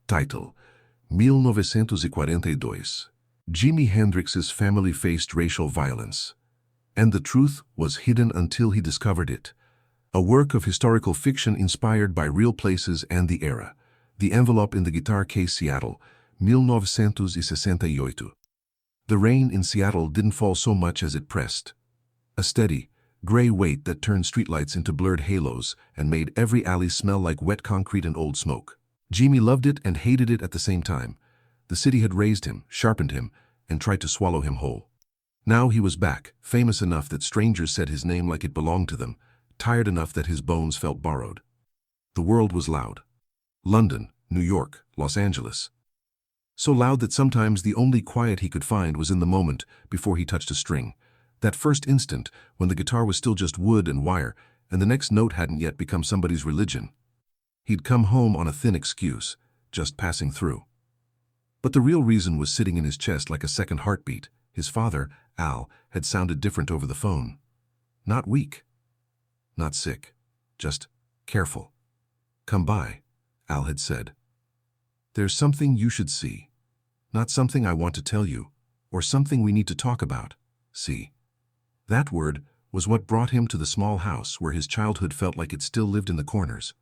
Title: 1942. Jimi Hendrix's family faced racial violence, and the truth was hidden until he discovered it. A work of historical fiction inspired by real places and the era. The envelope in the guitar case: Seattle, 1968. The rain in Seattle didn't fall so much as it pressed. A steady, gray weight that turned streetlights into blurred halos and made every alley smell like wet concrete and old smoke. Jimi loved it and hated it at the same time. The city had raised him, sharpened him, and tried to swallow him whole. Now he was back, famous enough that strangers said his name like it belonged to them, tired enough that his bones felt borrowed. The world was loud. London, New York, Los Angeles. So loud that sometimes the only quiet he could find was in the moment before he touched a string. That first instant when the guitar was still just wood and wire and the next note hadn't yet become somebody's religion. He'd come home on a thin excuse, just passing through. But the real reason was sitting in his chest like a second heartbeat. His father, Al, had sounded different over the phone. Not weak. Not sick. Just careful. "Come by," Al had said. "There's something you should see. Not something I want to tell you, or something we need to talk about. See." That word was what brought him to the small house where his childhood felt like it still lived in the corners.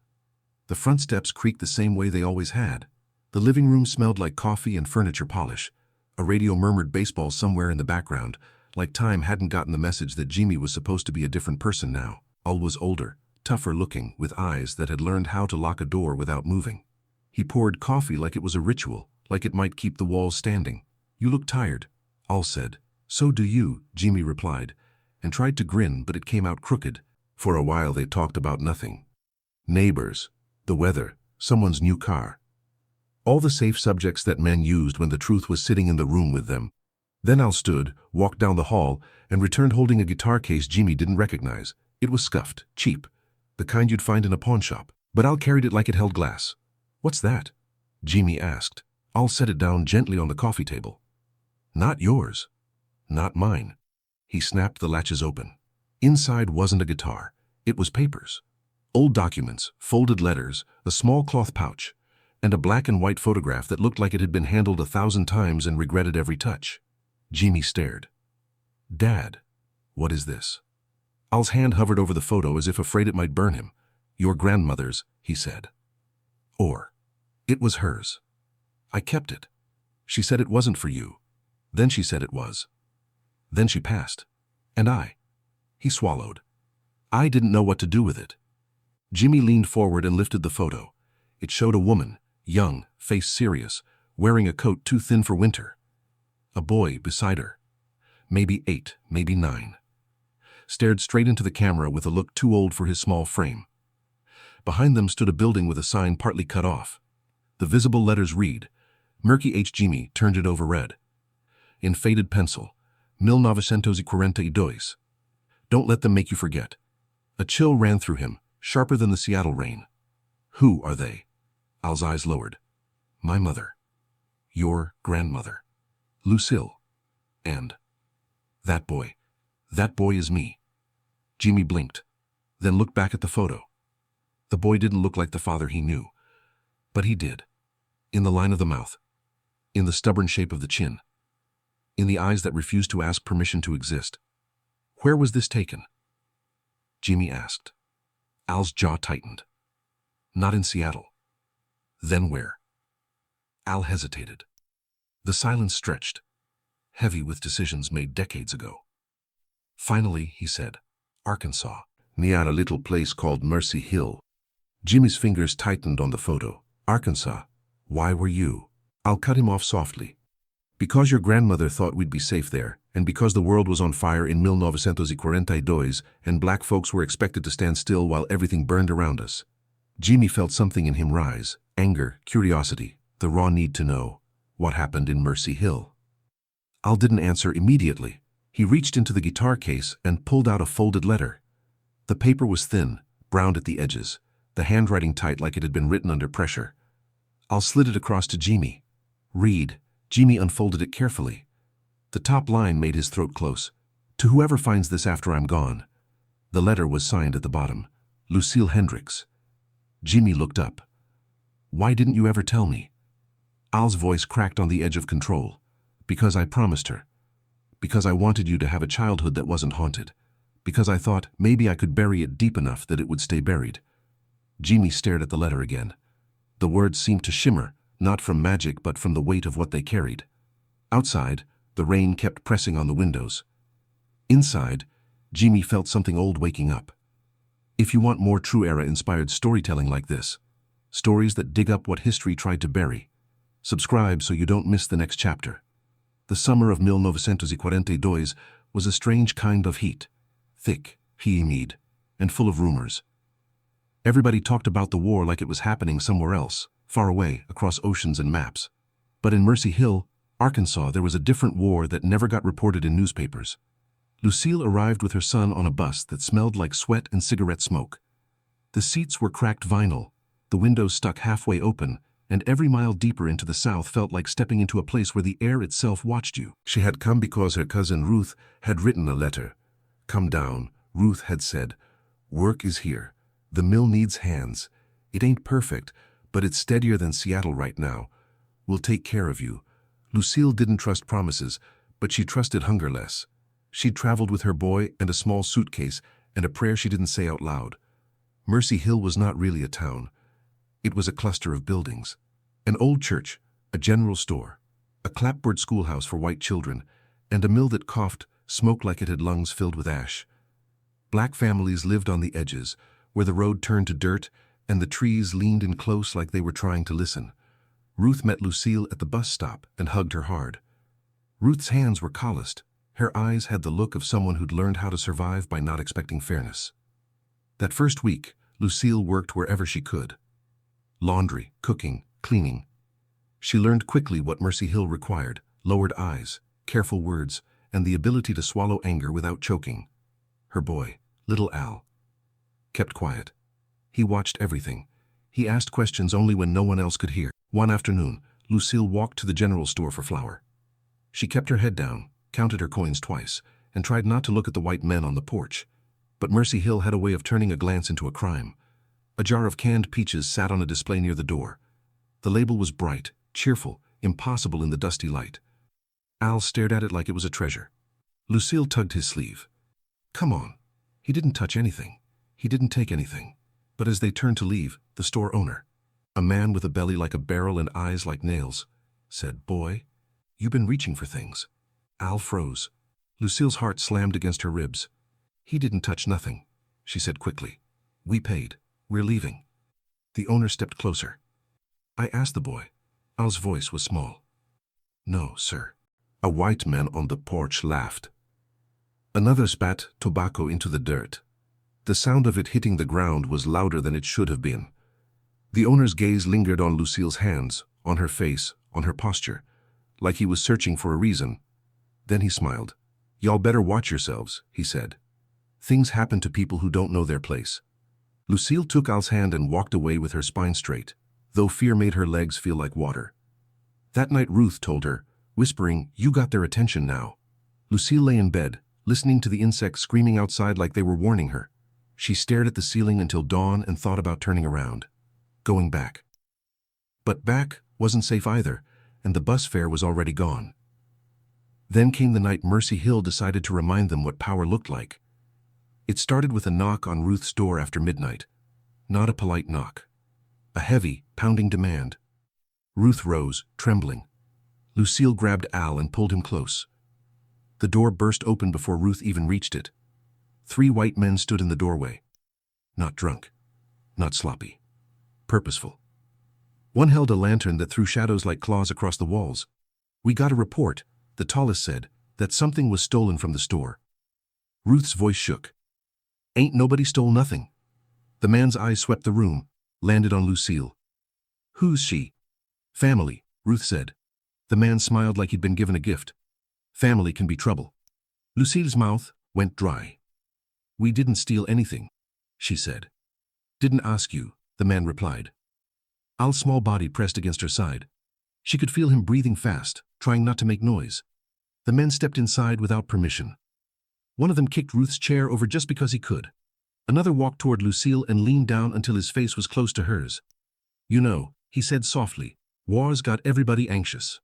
The front steps creaked the same way they always had. The living room smelled like coffee and furniture polish. A radio murmured baseball somewhere in the background, like time hadn't gotten the message that Jimi was supposed to be a different person now. Al was older, tougher looking, with eyes that had learned how to lock a door without moving. He poured coffee like it was a ritual, like it might keep the walls standing. "You look tired," Al said. "So do you," Jimi replied, and tried to grin, but it came out crooked. For a while they talked about nothing. Neighbors, the weather, someone's new car. All the safe subjects that men used when the truth was sitting in the room with them. Then Al stood, walked down the hall, and returned holding a guitar case Jimi didn't recognize. It was scuffed, cheap, the kind you'd find in a pawn shop. But Al carried it like it held glass. "What's that?" Jimi asked. Al set it down gently on the coffee table. "Not yours. Not mine." He snapped the latches open. Inside wasn't a guitar. It was papers. Old documents, folded letters, a small cloth pouch, and a black and white photograph that looked like it had been handled 1,000 times and regretted every touch. Jimi stared. "Dad, what is this?" Al's hand hovered over the photo as if afraid it might burn him. "Your grandmother's," he said. Or, "It was hers. I kept it. She said it wasn't for you. Then she said it was. Then she passed. And I." He swallowed. "I didn't know what to do with it." Jimi leaned forward and lifted the photo. It showed a woman, young, face serious, wearing a coat too thin for winter. A boy beside her, maybe 8, maybe 9, stared straight into the camera with a look too old for his small frame. Behind them stood a building with a sign partly cut off. The visible letters read, Murky H. Jimi turned it over red. In faded pencil, 1942. "Don't let them make you forget." A chill ran through him, sharper than the Seattle rain. "Who are they?" Al's eyes lowered. "My mother. Your grandmother. Lucille. And that boy. That boy is me." Jimi blinked, then looked back at the photo. The boy didn't look like the father he knew, but he did. In the line of the mouth, in the stubborn shape of the chin, in the eyes that refused to ask permission to exist. "Where was this taken?" Jimi asked. Al's jaw tightened. "Not in Seattle." "Then where?" Al hesitated. The silence stretched, heavy with decisions made decades ago. Finally, he said, "Arkansas, near a little place called Mercy Hill." Jimi's fingers tightened on the photo. "Arkansas, why were you?" Al cut him off softly. "Because your grandmother thought we'd be safe there, and because the world was on fire in 1942, and black folks were expected to stand still while everything burned around us." Jimi felt something in him rise, anger, curiosity, the raw need to know what happened in Mercy Hill. Al didn't answer immediately. He reached into the guitar case and pulled out a folded letter. The paper was thin, browned at the edges, the handwriting tight like it had been written under pressure. Al slid it across to Jimi. "Read." Jimi unfolded it carefully. The top line made his throat close. "To whoever finds this after I'm gone." The letter was signed at the bottom, Lucille Hendrix. Jimi looked up. "Why didn't you ever tell me?" Al's voice cracked on the edge of control. Because I promised her. Because I wanted you to have a childhood that wasn't haunted. Because I thought maybe I could bury it deep enough that it would stay buried. Jimi stared at the letter again. The words seemed to shimmer, not from magic but from the weight of what they carried. Outside, the rain kept pressing on the windows. Inside, Jimi felt something old waking up. If you want more true era-inspired storytelling like this, stories that dig up what history tried to bury, subscribe so you don't miss the next chapter. The summer of 1942 was a strange kind of heat, thick, humid, and full of rumors. Everybody talked about the war like it was happening somewhere else, far away, across oceans and maps. But in Mercy Hill, Arkansas, there was a different war that never got reported in newspapers. Lucille arrived with her son on a bus that smelled like sweat and cigarette smoke. The seats were cracked vinyl, the windows stuck halfway open, and every mile deeper into the South felt like stepping into a place where the air itself watched you. She had come because her cousin Ruth had written a letter. Come down, Ruth had said. Work is here. The mill needs hands. It ain't perfect, but it's steadier than Seattle right now. We'll take care of you. Lucille didn't trust promises, but she trusted hunger less. She'd traveled with her boy and a small suitcase and a prayer she didn't say out loud. Mercy Hill was not really a town. It was a cluster of buildings. An old church, a general store, a clapboard schoolhouse for white children, and a mill that coughed smoke like it had lungs filled with ash. Black families lived on the edges, where the road turned to dirt and the trees leaned in close like they were trying to listen. Ruth met Lucille at the bus stop and hugged her hard. Ruth's hands were calloused. Her eyes had the look of someone who'd learned how to survive by not expecting fairness. That first week, Lucille worked wherever she could. Laundry, cooking, cleaning. She learned quickly what Mercy Hill required: lowered eyes, careful words, and the ability to swallow anger without choking. Her boy, little Al, kept quiet. He watched everything. He asked questions only when no one else could hear. One afternoon, Lucille walked to the general store for flour. She kept her head down, counted her coins twice, and tried not to look at the white men on the porch. But Mercy Hill had a way of turning a glance into a crime. A jar of canned peaches sat on a display near the door. The label was bright, cheerful, impossible in the dusty light. Al stared at it like it was a treasure. Lucille tugged his sleeve. Come on. He didn't touch anything. He didn't take anything. But as they turned to leave, the store owner, a man with a belly like a barrel and eyes like nails, said, Boy, you've been reaching for things. Al froze. Lucille's heart slammed against her ribs. He didn't touch nothing, she said quickly. We paid. We're leaving. The owner stepped closer. I asked the boy. Al's voice was small. No, sir. A white man on the porch laughed. Another spat tobacco into the dirt. The sound of it hitting the ground was louder than it should have been. The owner's gaze lingered on Lucille's hands, on her face, on her posture, like he was searching for a reason. Then he smiled. Y'all better watch yourselves, he said. Things happen to people who don't know their place. Lucille took Al's hand and walked away with her spine straight, though fear made her legs feel like water. That night Ruth told her, whispering, You got their attention now. Lucille lay in bed, listening to the insects screaming outside like they were warning her. She stared at the ceiling until dawn and thought about turning around, going back. But back wasn't safe either, and the bus fare was already gone. Then came the night Mercy Hill decided to remind them what power looked like. It started with a knock on Ruth's door after midnight. Not a polite knock. A heavy, pounding demand. Ruth rose, trembling. Lucille grabbed Al and pulled him close. The door burst open before Ruth even reached it. 3 white men stood in the doorway. Not drunk. Not sloppy. Purposeful. One held a lantern that threw shadows like claws across the walls. We got a report, the tallest said, that something was stolen from the store. Ruth's voice shook. Ain't nobody stole nothing. The man's eyes swept the room, landed on Lucille. Who's she? Family, Ruth said. The man smiled like he'd been given a gift. Family can be trouble. Lucille's mouth went dry. We didn't steal anything, she said. Didn't ask you, the man replied. Al's small body pressed against her side. She could feel him breathing fast, trying not to make noise. The men stepped inside without permission. One of them kicked Ruth's chair over just because he could. Another walked toward Lucille and leaned down until his face was close to hers. You know, he said softly, Wars got everybody anxious.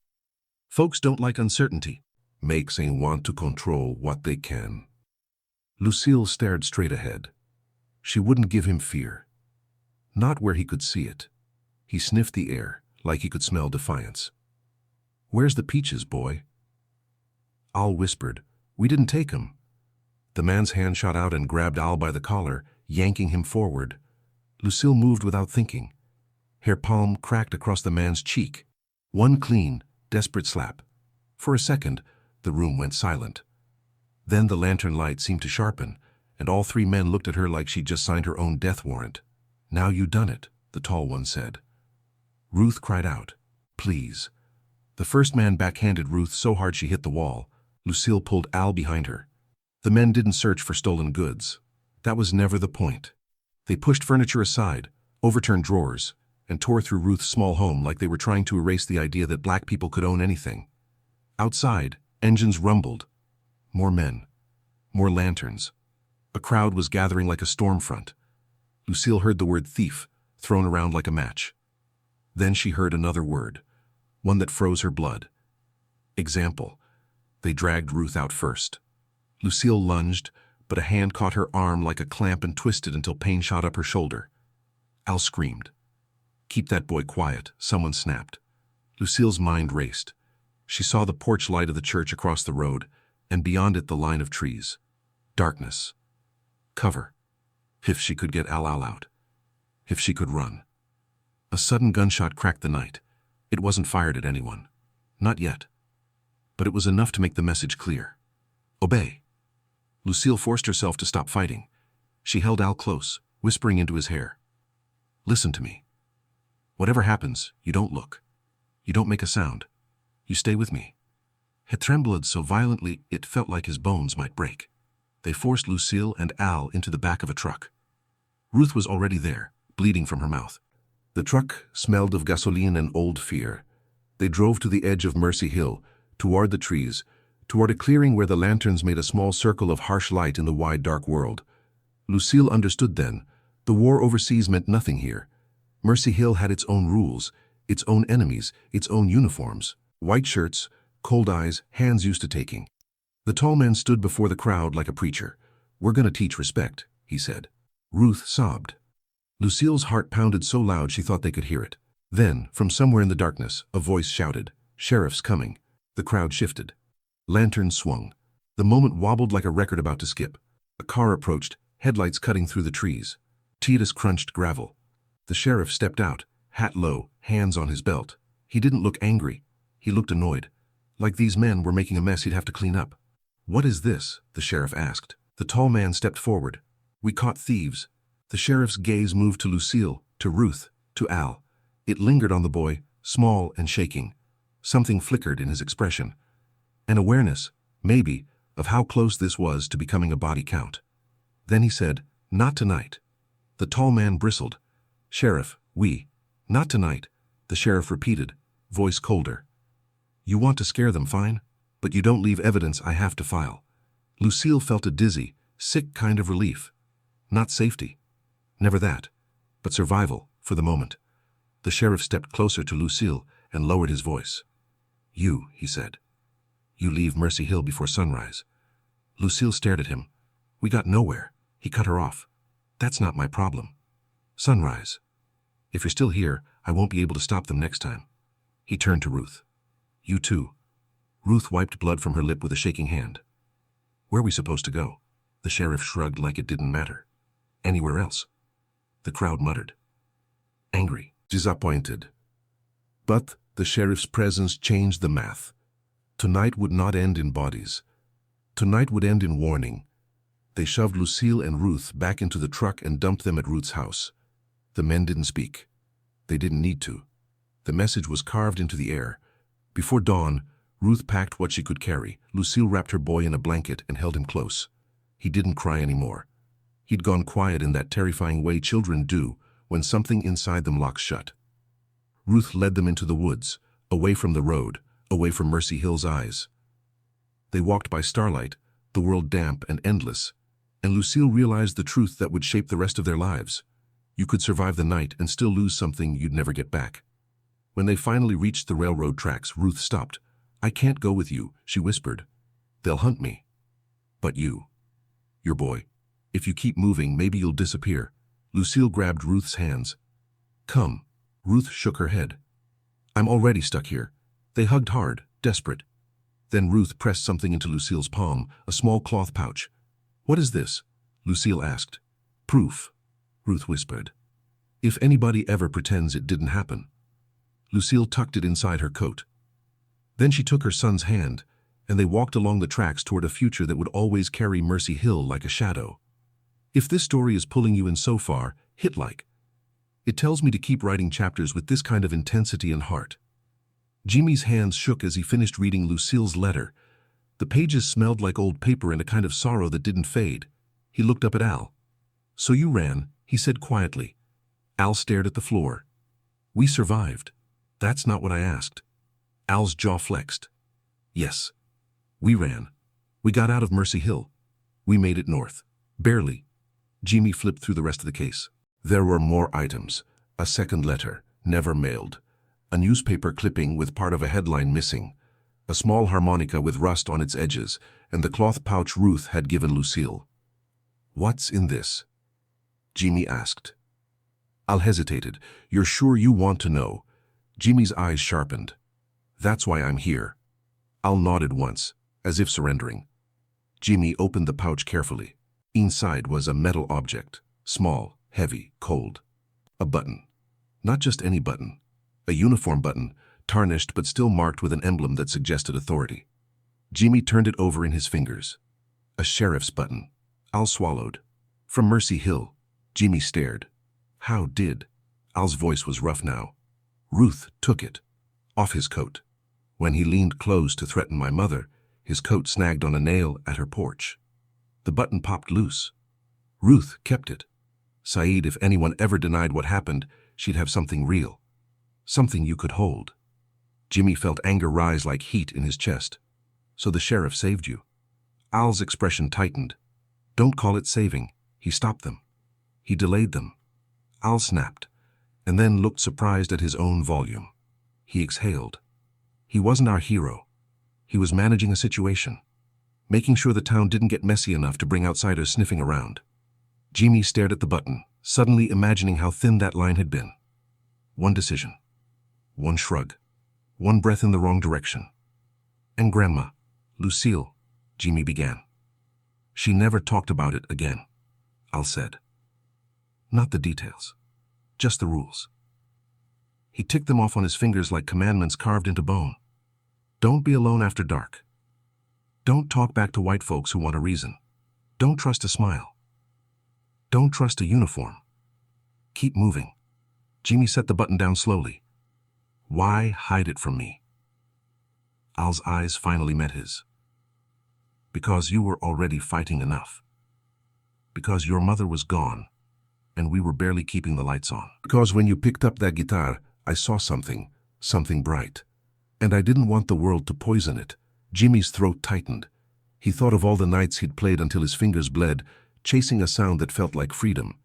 Folks don't like uncertainty. Makes them want to control what they can. Lucille stared straight ahead. She wouldn't give him fear. Not where he could see it. He sniffed the air, like he could smell defiance. "Where's the peaches, boy?" Al whispered, "We didn't take 'em." The man's hand shot out and grabbed Al by the collar, yanking him forward. Lucille moved without thinking. Her palm cracked across the man's cheek. One clean, desperate slap. For a second, the room went silent. Then the lantern light seemed to sharpen, and all three men looked at her like she'd just signed her own death warrant. "Now you done it," the tall one said. Ruth cried out, "Please." The first man backhanded Ruth so hard she hit the wall. Lucille pulled Al behind her. The men didn't search for stolen goods. That was never the point. They pushed furniture aside, overturned drawers, and tore through Ruth's small home like they were trying to erase the idea that black people could own anything. Outside, engines rumbled. More men. More lanterns. A crowd was gathering like a storm front. Lucille heard the word thief thrown around like a match. Then she heard another word, one that froze her blood. Example. They dragged Ruth out first. Lucille lunged, but a hand caught her arm like a clamp and twisted until pain shot up her shoulder. Al screamed. "Keep that boy quiet," someone snapped. Lucille's mind raced. She saw the porch light of the church across the road, and beyond it the line of trees. Darkness. Cover. If she could get Al out. If she could run. A sudden gunshot cracked the night. It wasn't fired at anyone. Not yet. But it was enough to make the message clear. Obey. Lucille forced herself to stop fighting. She held Al close, whispering into his hair. "Listen to me. Whatever happens, you don't look. You don't make a sound. You stay with me." He trembled so violently it felt like his bones might break. They forced Lucille and Al into the back of a truck. Ruth was already there, bleeding from her mouth. The truck smelled of gasoline and old fear. They drove to the edge of Mercy Hill, toward the trees, toward a clearing where the lanterns made a small circle of harsh light in the wide, dark world. Lucille understood then. The war overseas meant nothing here. Mercy Hill had its own rules, its own enemies, its own uniforms. White shirts, cold eyes, hands used to taking. The tall man stood before the crowd like a preacher. "We're going to teach respect," he said. Ruth sobbed. Lucille's heart pounded so loud she thought they could hear it. Then, from somewhere in the darkness, a voice shouted, "Sheriff's coming." The crowd shifted. Lanterns swung. The moment wobbled like a record about to skip. A car approached, headlights cutting through the trees. Titus crunched gravel. The sheriff stepped out, hat low, hands on his belt. He didn't look angry. He looked annoyed. Like these men were making a mess he'd have to clean up. "What is this?" the sheriff asked. The tall man stepped forward. "We caught thieves." The sheriff's gaze moved to Lucille, to Ruth, to Al. It lingered on the boy, small and shaking. Something flickered in his expression. An awareness, maybe, of how close this was to becoming a body count. Then he said, "Not tonight." The tall man bristled. "Sheriff, not tonight," the sheriff repeated, voice colder. "You want to scare them, fine, but you don't leave evidence I have to file." Lucille felt a dizzy, sick kind of relief. Not safety. Never that. But survival, for the moment. The sheriff stepped closer to Lucille and lowered his voice. "You," he said. "You leave Mercy Hill before sunrise." Lucille stared at him. "We got nowhere." He cut her off. "That's not my problem. Sunrise. If you're still here, I won't be able to stop them next time." He turned to Ruth. "You too." Ruth wiped blood from her lip with a shaking hand. "Where are we supposed to go?" The sheriff shrugged like it didn't matter. "Anywhere else." The crowd muttered. Angry, disappointed. But the sheriff's presence changed the math. Tonight would not end in bodies. Tonight would end in warning. They shoved Lucille and Ruth back into the truck and dumped them at Ruth's house. The men didn't speak. They didn't need to. The message was carved into the air. Before dawn, Ruth packed what she could carry. Lucille wrapped her boy in a blanket and held him close. He didn't cry anymore. He'd gone quiet in that terrifying way children do when something inside them locks shut. Ruth led them into the woods, away from the road, away from Mercy Hill's eyes. They walked by starlight, the world damp and endless, and Lucille realized the truth that would shape the rest of their lives. You could survive the night and still lose something you'd never get back. When they finally reached the railroad tracks, Ruth stopped. "I can't go with you," she whispered. "They'll hunt me." "But your boy. If you keep moving, maybe you'll disappear." Lucille grabbed Ruth's hands. "Come." Ruth shook her head. "I'm already stuck here." They hugged hard, desperate. Then Ruth pressed something into Lucille's palm, a small cloth pouch. "What is this?" Lucille asked. "Proof," Ruth whispered. "If anybody ever pretends it didn't happen." Lucille tucked it inside her coat. Then she took her son's hand, and they walked along the tracks toward a future that would always carry Mercy Hill like a shadow. If this story is pulling you in so far, hit like. It tells me to keep writing chapters with this kind of intensity and heart. Jimi's hands shook as he finished reading Lucille's letter. The pages smelled like old paper and a kind of sorrow that didn't fade. He looked up at Al. "So you ran," he said quietly. Al stared at the floor. "We survived." "That's not what I asked." Al's jaw flexed. "Yes. We ran. We got out of Mercy Hill. We made it north. Barely." Jimi flipped through the rest of the case. There were more items. A second letter, never mailed. A newspaper clipping with part of a headline missing. A small harmonica with rust on its edges, and the cloth pouch Ruth had given Lucille. "What's in this?" Jimi asked. Al hesitated. "You're sure you want to know?" Jimi's eyes sharpened. "That's why I'm here." Al nodded once, as if surrendering. Jimi opened the pouch carefully. Inside was a metal object, small, heavy, cold. A button. Not just any button. A uniform button, tarnished but still marked with an emblem that suggested authority. Jimi turned it over in his fingers. A sheriff's button. Al swallowed. "From Mercy Hill." Jimi stared. "How did?" Al's voice was rough now. "Ruth took it. Off his coat. When he leaned close to threaten my mother, his coat snagged on a nail at her porch. The button popped loose. Ruth kept it. Saeed, if anyone ever denied what happened, she'd have something real. Something you could hold." Jimi felt anger rise like heat in his chest. "So the sheriff saved you?" Al's expression tightened. "Don't call it saving. He stopped them. He delayed them." Al snapped, and then looked surprised at his own volume. He exhaled. "He wasn't our hero. He was managing a situation. Making sure the town didn't get messy enough to bring outsiders sniffing around." Jimi stared at the button, suddenly imagining how thin that line had been. One decision. One shrug. One breath in the wrong direction. "And Grandma, Lucille," Jimi began. "She never talked about it again," Al said. "Not the details. Just the rules." He ticked them off on his fingers like commandments carved into bone. "Don't be alone after dark. Don't talk back to white folks who want a reason. Don't trust a smile. Don't trust a uniform. Keep moving." Jimi set the button down slowly. "Why hide it from me?" Al's eyes finally met his. "Because you were already fighting enough. Because your mother was gone, and we were barely keeping the lights on. Because when you picked up that guitar, I saw something bright. And I didn't want the world to poison it." Jimi's throat tightened. He thought of all the nights he'd played until his fingers bled, chasing a sound that felt like freedom.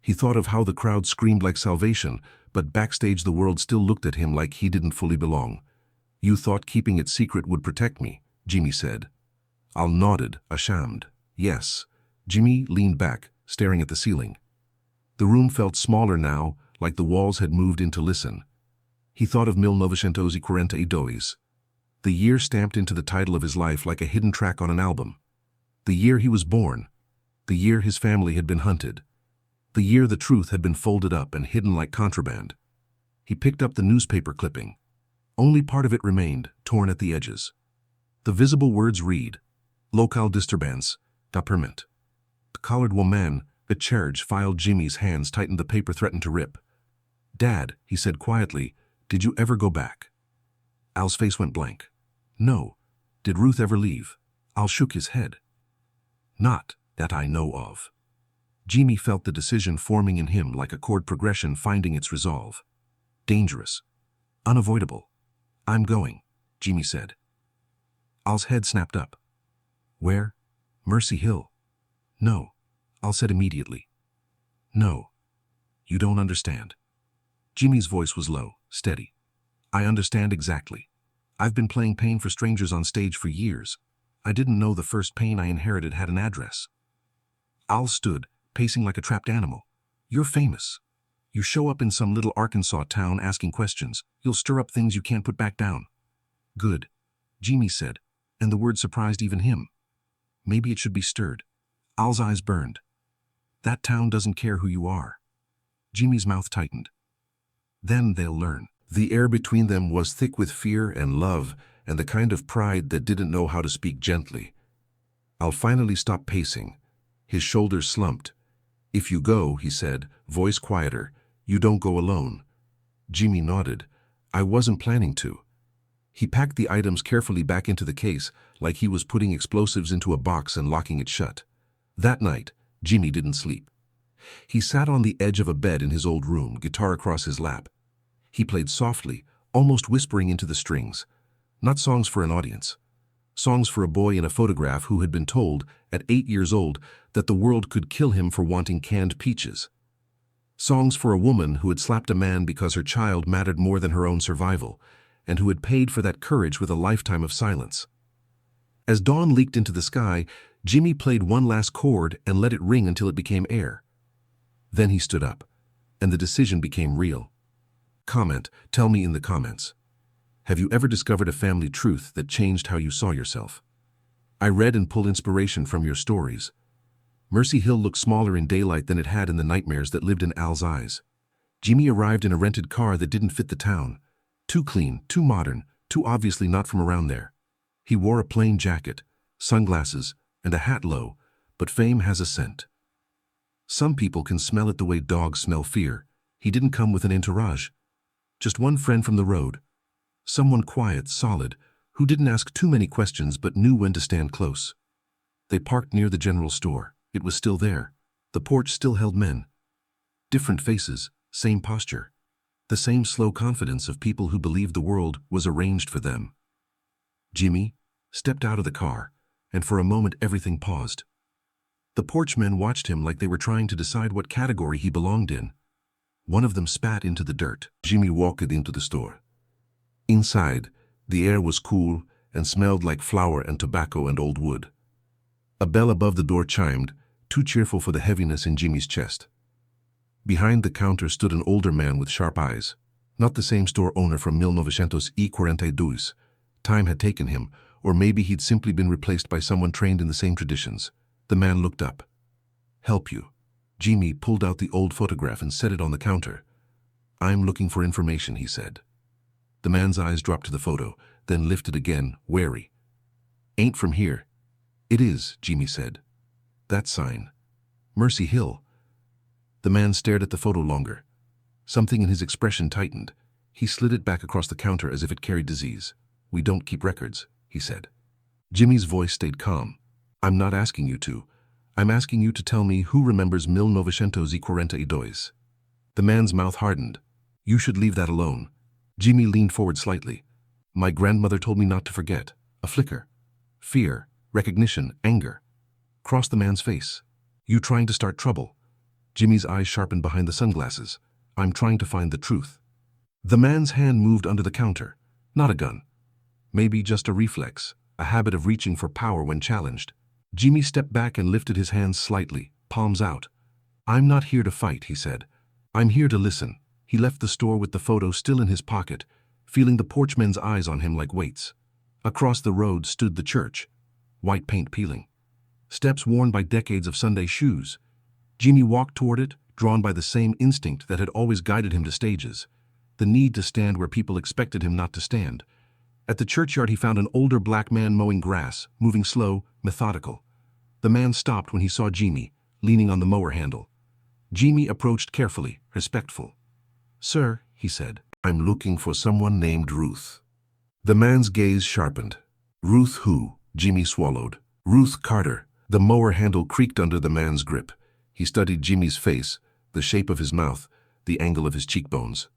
He thought of how the crowd screamed like salvation, but backstage the world still looked at him like he didn't fully belong. "You thought keeping it secret would protect me," Jimi said. Al nodded, ashamed. "Yes." Jimi leaned back, staring at the ceiling. The room felt smaller now, like the walls had moved in to listen. He thought of 1942, the year stamped into the title of his life like a hidden track on an album. The year he was born. The year his family had been hunted. The year the truth had been folded up and hidden like contraband. He picked up the newspaper clipping. Only part of it remained, torn at the edges. The visible words read, "Local disturbance, da permit." The collared woman, the charge filed. Jimi's hands tightened. The paper threatened to rip. "Dad," he said quietly, "did you ever go back?" Al's face went blank. "No." "Did Ruth ever leave?" Al shook his head. "Not that I know of." Jimi felt the decision forming in him like a chord progression finding its resolve. Dangerous. Unavoidable. "I'm going," Jimi said. Al's head snapped up. "Where?" "Mercy Hill." "No," Al said immediately. "No. You don't understand." Jimi's voice was low, steady. I understand exactly. I've been playing pain for strangers on stage for years. I didn't know the first pain I inherited had an address. Al stood, pacing like a trapped animal. You're famous. You show up in some little Arkansas town asking questions. You'll stir up things you can't put back down. Good, Jimi said, and the word surprised even him. Maybe it should be stirred. Al's eyes burned. That town doesn't care who you are. Jimi's mouth tightened. Then they'll learn. The air between them was thick with fear and love and the kind of pride that didn't know how to speak gently. Al finally stopped pacing. His shoulders slumped. If you go, he said, voice quieter, you don't go alone. Jimi nodded. I wasn't planning to. He packed the items carefully back into the case, like he was putting explosives into a box and locking it shut. That night, Jimi didn't sleep. He sat on the edge of a bed in his old room, guitar across his lap. He played softly, almost whispering into the strings. Not songs for an audience. Songs for a boy in a photograph who had been told, at 8 years old, that the world could kill him for wanting canned peaches. Songs for a woman who had slapped a man because her child mattered more than her own survival, and who had paid for that courage with a lifetime of silence. As dawn leaked into the sky, Jimi played one last chord and let it ring until it became air. Then he stood up, and the decision became real. Comment, tell me in the comments. Have you ever discovered a family truth that changed how you saw yourself? I read and pulled inspiration from your stories. Mercy Hill looked smaller in daylight than it had in the nightmares that lived in Al's eyes. Jimi arrived in a rented car that didn't fit the town. Too clean, too modern, too obviously not from around there. He wore a plain jacket, sunglasses, and a hat low, but fame has a scent. Some people can smell it the way dogs smell fear. He didn't come with an entourage. Just one friend from the road. Someone quiet, solid, who didn't ask too many questions but knew when to stand close. They parked near the general store. It was still there. The porch still held men. Different faces, same posture. The same slow confidence of people who believed the world was arranged for them. Jimi stepped out of the car, and for a moment everything paused. The porch men watched him like they were trying to decide what category he belonged in. One of them spat into the dirt. Jimi walked into the store. Inside, the air was cool and smelled like flour and tobacco and old wood. A bell above the door chimed, too cheerful for the heaviness in Jimi's chest. Behind the counter stood an older man with sharp eyes. Not the same store owner from 1942. Time had taken him, or maybe he'd simply been replaced by someone trained in the same traditions. The man looked up. Help you. Jimi pulled out the old photograph and set it on the counter. I'm looking for information, he said. The man's eyes dropped to the photo, then lifted again, wary. Ain't from here. It is, Jimi said. That sign. Mercy Hill. The man stared at the photo longer. Something in his expression tightened. He slid it back across the counter as if it carried disease. We don't keep records, he said. Jimi's voice stayed calm. I'm not asking you to. I'm asking you to tell me who remembers 1942. The man's mouth hardened. You should leave that alone. Jimi leaned forward slightly. My grandmother told me not to forget. A flicker. Fear, recognition, anger. Crossed the man's face. You trying to start trouble? Jimi's eyes sharpened behind the sunglasses. I'm trying to find the truth. The man's hand moved under the counter. Not a gun. Maybe just a reflex, a habit of reaching for power when challenged. Jimi stepped back and lifted his hands slightly, palms out. I'm not here to fight, he said. I'm here to listen. He left the store with the photo still in his pocket, feeling the porchmen's eyes on him like weights. Across the road stood the church, white paint peeling. Steps worn by decades of Sunday shoes. Jimi walked toward it, drawn by the same instinct that had always guided him to stages, the need to stand where people expected him not to stand. At the churchyard he found an older black man mowing grass, moving slow, methodical. The man stopped when he saw Jimi, leaning on the mower handle. Jimi approached carefully, respectful. Sir, he said, I'm looking for someone named Ruth. The man's gaze sharpened. Ruth who? Jimi swallowed. Ruth Carter. The mower handle creaked under the man's grip. He studied Jimi's face, the shape of his mouth, the angle of his cheekbones.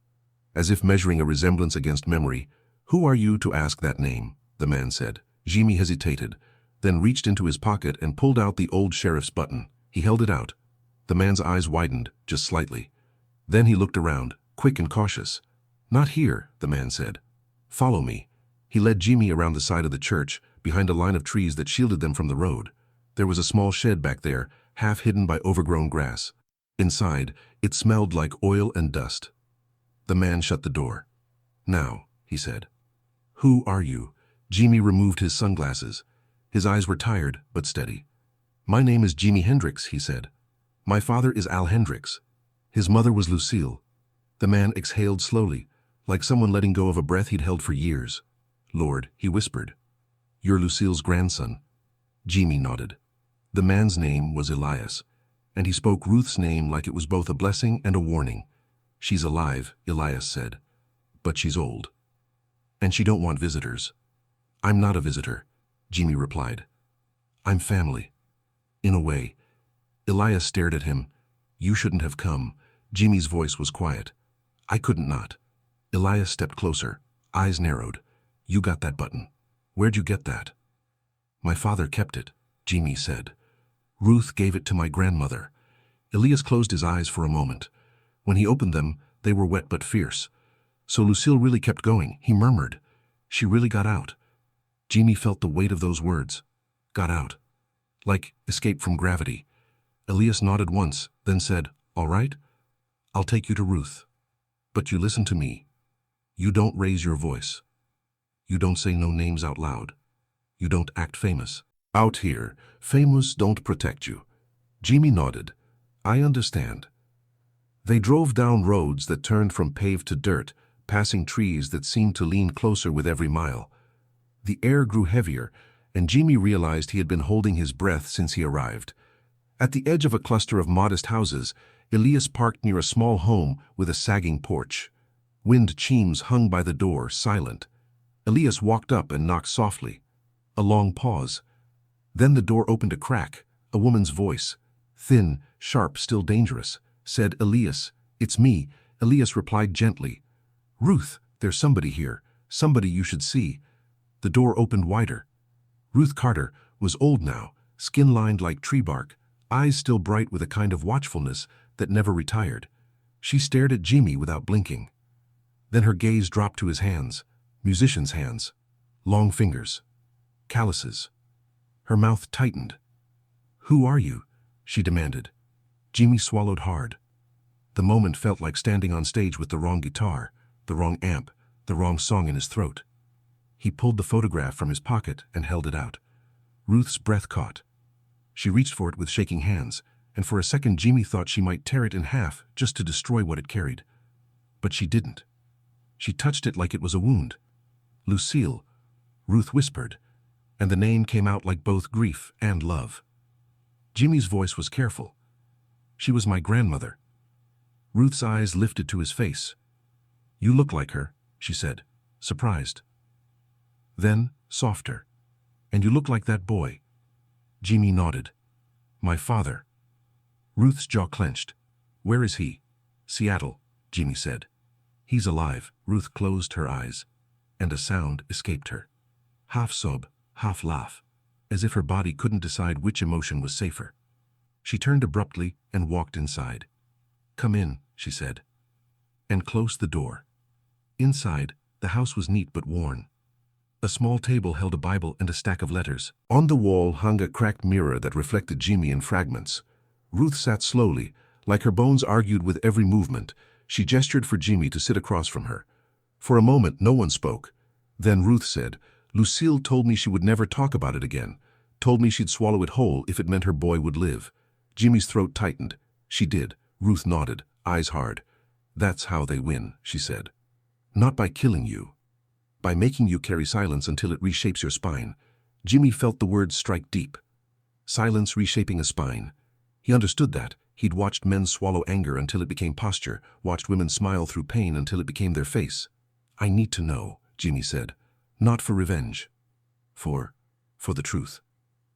As if measuring a resemblance against memory, who are you to ask that name? The man said. Jimi hesitated, then reached into his pocket and pulled out the old sheriff's button. He held it out. The man's eyes widened, just slightly. Then he looked around, quick and cautious. Not here, the man said. Follow me. He led Jimi around the side of the church, behind a line of trees that shielded them from the road. There was a small shed back there, half hidden by overgrown grass. Inside, it smelled like oil and dust. The man shut the door. Now, he said. Who are you? Jimi removed his sunglasses. His eyes were tired, but steady. My name is Jimi Hendrix, he said. My father is Al Hendrix. His mother was Lucille. The man exhaled slowly, like someone letting go of a breath he'd held for years. Lord, he whispered. You're Lucille's grandson. Jimi nodded. The man's name was Elias, and he spoke Ruth's name like it was both a blessing and a warning. She's alive, Elias said, but she's old. And she don't want visitors. I'm not a visitor, Jimi replied. I'm family. In a way. Elias stared at him. You shouldn't have come. Jimi's voice was quiet. I couldn't not. Elias stepped closer, eyes narrowed. You got that button. Where'd you get that? My father kept it, Jimi said. Ruth gave it to my grandmother. Elias closed his eyes for a moment. When he opened them, they were wet but fierce. So Lucille really kept going, he murmured. She really got out. Jimi felt the weight of those words. Got out. Like escape from gravity. Elias nodded once, then said, All right, I'll take you to Ruth. But you listen to me. You don't raise your voice. You don't say no names out loud. You don't act famous. Out here, famous don't protect you. Jimi nodded. I understand. They drove down roads that turned from paved to dirt, passing trees that seemed to lean closer with every mile. The air grew heavier, and Jimi realized he had been holding his breath since he arrived. At the edge of a cluster of modest houses, Elias parked near a small home with a sagging porch. Wind chimes hung by the door, silent. Elias walked up and knocked softly. A long pause. Then the door opened a crack. A woman's voice, thin, sharp, still dangerous, said, Elias, it's me. Elias replied gently. Ruth, there's somebody here. Somebody you should see. The door opened wider. Ruth Carter was old now, skin-lined like tree bark, eyes still bright with a kind of watchfulness that never retired. She stared at Jimi without blinking. Then her gaze dropped to his hands, musician's hands, long fingers, calluses. Her mouth tightened. Who are you? She demanded. Jimi swallowed hard. The moment felt like standing on stage with the wrong guitar, the wrong amp, the wrong song in his throat. He pulled the photograph from his pocket and held it out. Ruth's breath caught. She reached for it with shaking hands, and for a second Jimi thought she might tear it in half just to destroy what it carried. But she didn't. She touched it like it was a wound. Lucille, Ruth whispered, and the name came out like both grief and love. Jimi's voice was careful. She was my grandmother. Ruth's eyes lifted to his face. You look like her, she said, surprised. Then, softer. And you look like that boy. Jimi nodded. My father. Ruth's jaw clenched. Where is he? Seattle, Jimi said. He's alive. Ruth closed her eyes, and a sound escaped her. Half sob, half laugh, as if her body couldn't decide which emotion was safer. She turned abruptly and walked inside. Come in, she said, and closed the door. Inside, the house was neat but worn. A small table held a Bible and a stack of letters. On the wall hung a cracked mirror that reflected Jimi in fragments. Ruth sat slowly, like her bones argued with every movement. She gestured for Jimi to sit across from her. For a moment, no one spoke. Then Ruth said, Lucille told me she would never talk about it again, told me she'd swallow it whole if it meant her boy would live. Jimi's throat tightened. She did. Ruth nodded, eyes hard. That's how they win, she said. Not by killing you. By making you carry silence until it reshapes your spine. Jimi felt the words strike deep. Silence reshaping a spine. He understood that. He'd watched men swallow anger until it became posture, watched women smile through pain until it became their face. I need to know, Jimi said. Not for revenge. For the truth.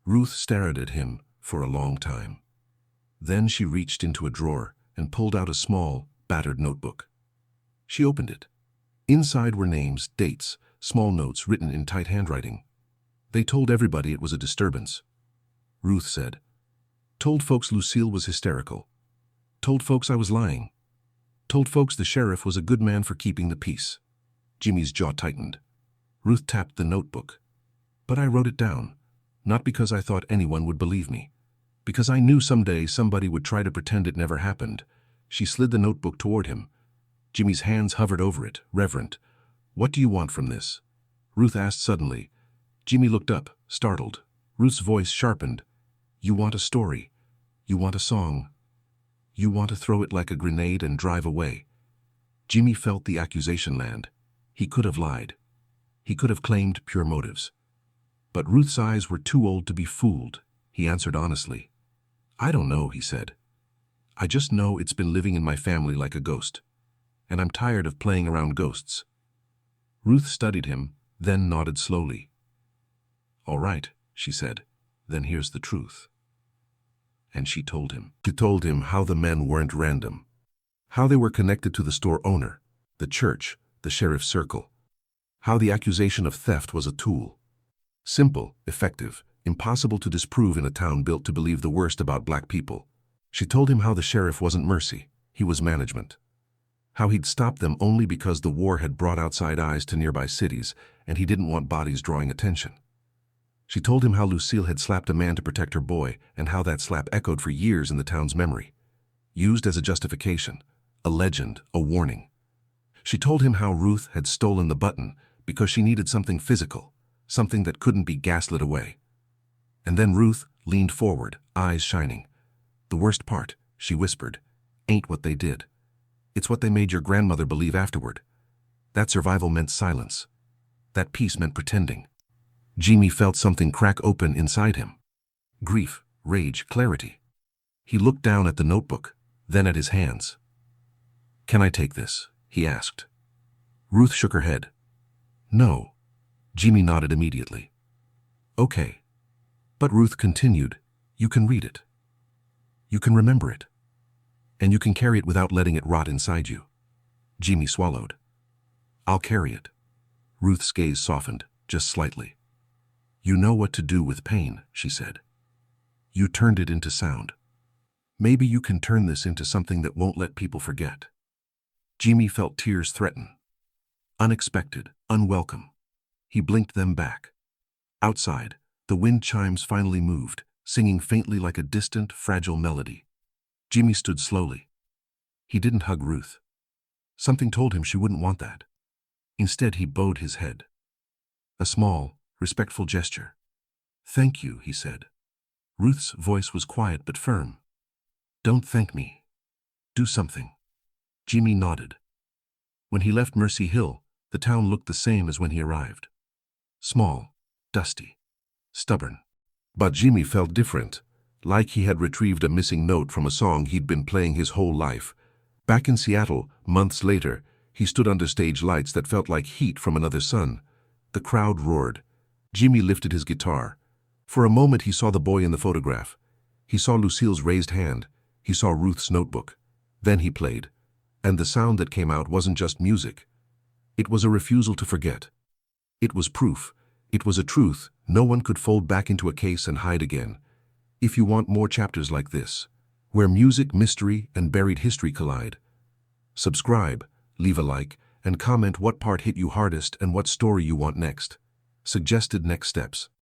Ruth stared at him for a long time. Then she reached into a drawer and pulled out a small, battered notebook. She opened it. Inside were names, dates, small notes written in tight handwriting. They told everybody it was a disturbance. Ruth said, Told folks Lucille was hysterical. Told folks I was lying. Told folks the sheriff was a good man for keeping the peace. Jimmy's jaw tightened. Ruth tapped the notebook. But I wrote it down, not because I thought anyone would believe me. Because I knew someday somebody would try to pretend it never happened. She slid the notebook toward him. Jimmy's hands hovered over it, reverent. What do you want from this? Ruth asked suddenly. Jimmy looked up, startled. Ruth's voice sharpened. You want a story. You want a song. You want to throw it like a grenade and drive away. Jimmy felt the accusation land. He could have lied. He could have claimed pure motives. But Ruth's eyes were too old to be fooled. He answered honestly. I don't know, he said. I just know it's been living in my family like a ghost. And I'm tired of playing around ghosts. Ruth studied him, then nodded slowly. All right, she said. Then here's the truth. And she told him. She told him how the men weren't random. How they were connected to the store owner, the church, the sheriff's circle. How the accusation of theft was a tool. Simple, effective, impossible to disprove in a town built to believe the worst about black people. She told him how the sheriff wasn't mercy, he was management. How he'd stopped them only because the war had brought outside eyes to nearby cities and he didn't want bodies drawing attention. She told him how Lucille had slapped a man to protect her boy and how that slap echoed for years in the town's memory. Used as a justification, a legend, a warning. She told him how Ruth had stolen the button because she needed something physical, something that couldn't be gaslit away. And then Ruth leaned forward, eyes shining. The worst part, she whispered, ain't what they did. It's what they made your grandmother believe afterward. That survival meant silence. That peace meant pretending. Jimmy felt something crack open inside him. Grief, rage, clarity. He looked down at the notebook, then at his hands. Can I take this? He asked. Ruth shook her head. No. Jimmy nodded immediately. Okay. But Ruth continued, you can read it. You can remember it. And you can carry it without letting it rot inside you. Jimmy swallowed. I'll carry it. Ruth's gaze softened, just slightly. You know what to do with pain, she said. You turned it into sound. Maybe you can turn this into something that won't let people forget. Jimmy felt tears threaten. Unexpected, unwelcome. He blinked them back. Outside, the wind chimes finally moved, singing faintly like a distant, fragile melody. Jimmy stood slowly. He didn't hug Ruth. Something told him she wouldn't want that. Instead, he bowed his head. A small, respectful gesture. Thank you, he said. Ruth's voice was quiet but firm. Don't thank me. Do something. Jimmy nodded. When he left Mercy Hill, the town looked the same as when he arrived. Small, dusty, stubborn. But Jimmy felt different, like he had retrieved a missing note from a song he'd been playing his whole life. Back in Seattle, months later, he stood under stage lights that felt like heat from another sun. The crowd roared. Jimmy lifted his guitar. For a moment he saw the boy in the photograph. He saw Lucille's raised hand. He saw Ruth's notebook. Then he played. And the sound that came out wasn't just music. It was a refusal to forget. It was proof. It was a truth no one could fold back into a case and hide again. If you want more chapters like this, where music, mystery, and buried history collide, subscribe, leave a like, and comment what part hit you hardest and what story you want next. Suggested next steps.